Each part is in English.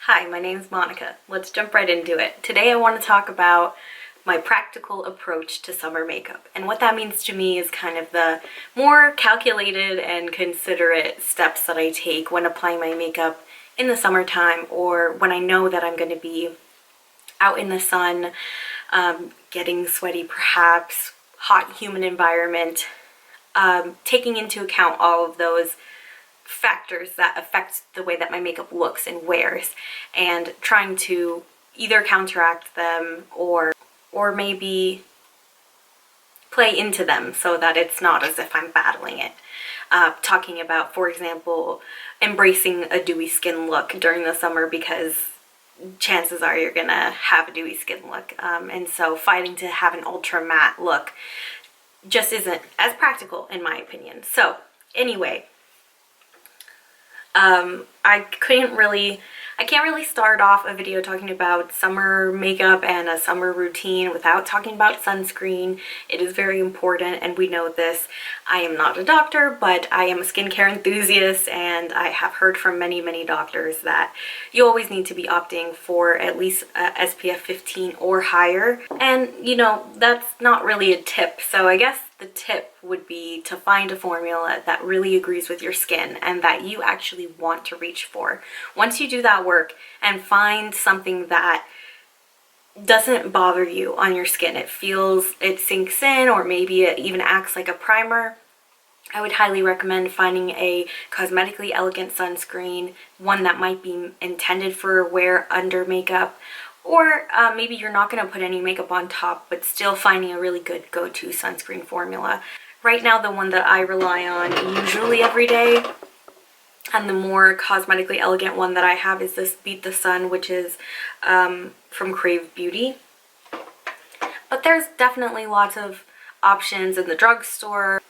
Hi, my name's Monica. Let's jump right into it. Today I want to talk about my practical approach to summer makeup. And what that means to me is kind of the more calculated and considerate steps that I take when applying my makeup in the summertime, or when I know that I'm going to be out in the sun, getting sweaty perhaps, hot humid environment, taking into account all of those factors that affect the way that my makeup looks and wears, and trying to either counteract them or maybe play into them so that it's not as if I'm battling it. Talking about, for example, embracing a dewy skin look during the summer, because chances are you're gonna have a dewy skin look, and so fighting to have an ultra matte look just isn't as practical in my opinion. So anyway, I can't really start off a video talking about summer makeup and a summer routine without talking about sunscreen. It is very important, and we know this. I am not a doctor, but I am a skincare enthusiast, and I have heard from many doctors that you always need to be opting for at least SPF 15 or higher. And you know, that's not really a tip, so I guess the tip would be to find a formula that really agrees with your skin and that you actually want to reach for. Once you do that work and find something that doesn't bother you on your skin, it sinks in, or maybe it even acts like a primer, I would highly recommend finding a cosmetically elegant sunscreen, one that might be intended for wear under makeup, or maybe you're not going to put any makeup on top, but still finding a really good go-to sunscreen formula. Right now, the one that I rely on usually every day, and the more cosmetically elegant one that I have, is this Beat the Sun, which is from Crave Beauty. But there's definitely lots of options in the drugstore,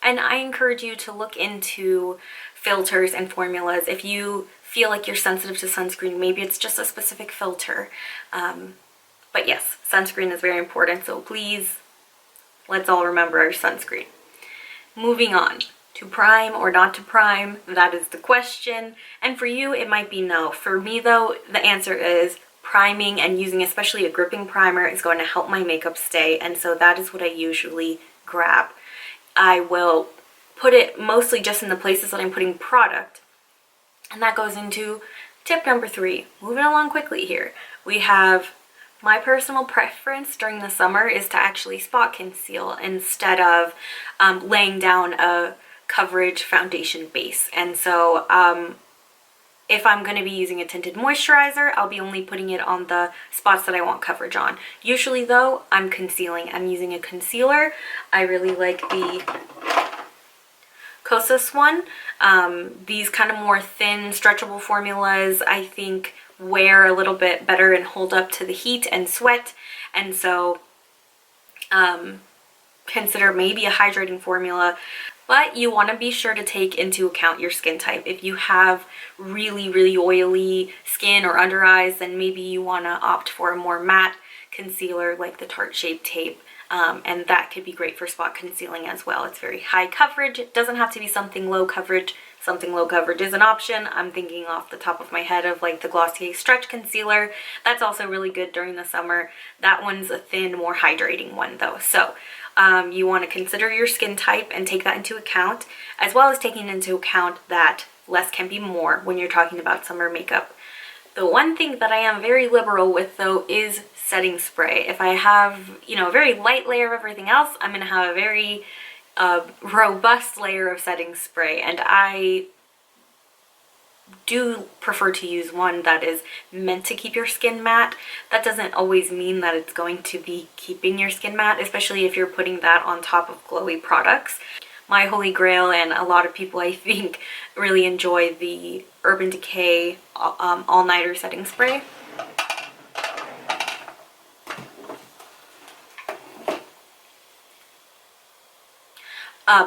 and I encourage you to look into filters and formulas. If you feel like you're sensitive to sunscreen, maybe it's just a specific filter. But yes, sunscreen is very important, so please, let's all remember our sunscreen. Moving on to prime or not to prime, that is the question. And for you, it might be no. For me though, the answer is priming, and using especially a gripping primer is going to help my makeup stay, and so that is what I usually grab. I will put it mostly just in the places that I'm putting product. And that goes into tip number 3. Moving along quickly here. We have my personal preference during the summer is to actually spot conceal instead of laying down a coverage foundation base. And so if I'm going to be using a tinted moisturizer, I'll be only putting it on the spots that I want coverage on. Usually though, I'm concealing. I'm using a concealer. I really like the Kosas one. These kind of more thin, stretchable formulas, I think, wear a little bit better and hold up to the heat and sweat, and so consider maybe a hydrating formula. But you want to be sure to take into account your skin type. If you have really oily skin or under eyes, then maybe you want to opt for a more matte concealer like the Tarte Shape Tape. And that could be great for spot concealing as well. It's very high coverage. It doesn't have to be something low coverage. Something low coverage is an option. I'm thinking off the top of my head of like the Glossier Stretch Concealer. That's also really good during the summer. That one's a thin, more hydrating one though. So you want to consider your skin type and take that into account, as well as taking into account that less can be more when you're talking about summer makeup. The one thing that I am very liberal with though is setting spray. If I have, you know, a very light layer of everything else, I'm going to have a very robust layer of setting spray, and I do prefer to use one that is meant to keep your skin matte. That doesn't always mean that it's going to be keeping your skin matte, especially if you're putting that on top of glowy products. My holy grail, and a lot of people I think really enjoy, the Urban Decay All-Nighter Setting Spray.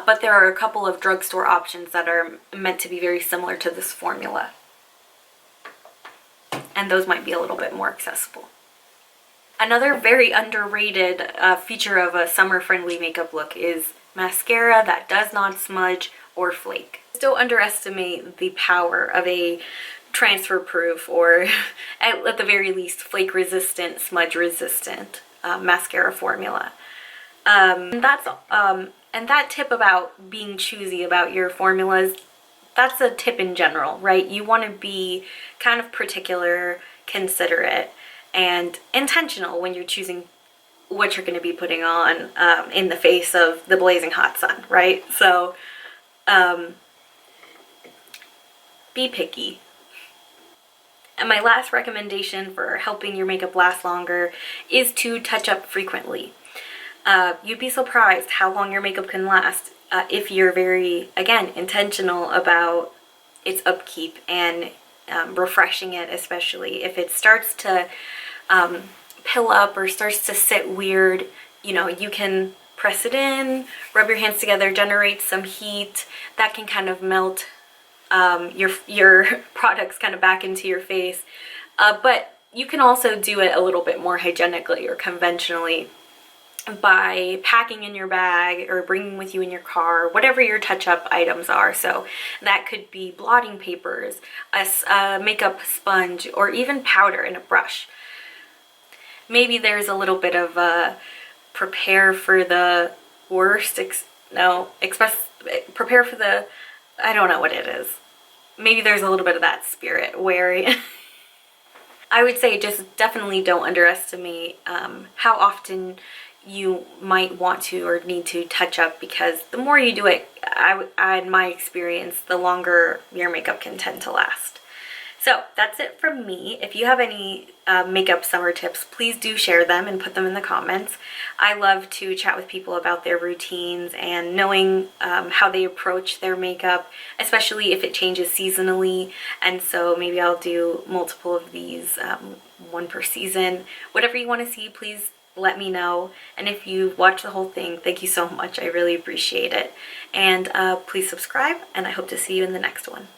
But there are a couple of drugstore options that are meant to be very similar to this formula, and those might be a little bit more accessible. Another very underrated feature of a summer-friendly makeup look is mascara that does not smudge or flake. Don't underestimate the power of a transfer proof, or at the very least flake resistant, smudge resistant mascara formula. And that tip about being choosy about your formulas, that's a tip in general, right? You want to be kind of particular, considerate, and intentional when you're choosing what you're going to be putting on in the face of the blazing hot sun, right? So be picky. And my last recommendation for helping your makeup last longer is to touch up frequently. You'd be surprised how long your makeup can last if you're very, again, intentional about its upkeep and refreshing it, especially if it starts to pill up or starts to sit weird. You know, you can press it in, rub your hands together, generate some heat that can kind of melt your products kind of back into your face. But you can also do it a little bit more hygienically or conventionally by packing in your bag or bringing with you in your car, whatever your touch-up items are. So that could be blotting papers, a makeup sponge, or even powder and a brush. Maybe there's a little bit of a prepare for the worst, prepare for the, I don't know what it is. Maybe there's a little bit of that spirit where I would say just definitely don't underestimate how often you might want to or need to touch up, because the more you do it, in my experience, the longer your makeup can tend to last. So that's it from me. If you have any makeup summer tips, please do share them and put them in the comments. I love to chat with people about their routines and knowing how they approach their makeup, especially if it changes seasonally. And so maybe I'll do multiple of these, one per season. Whatever you want to see, please let me know. And if you watch the whole thing, thank you so much. I really appreciate it. And please subscribe, and I hope to see you in the next one.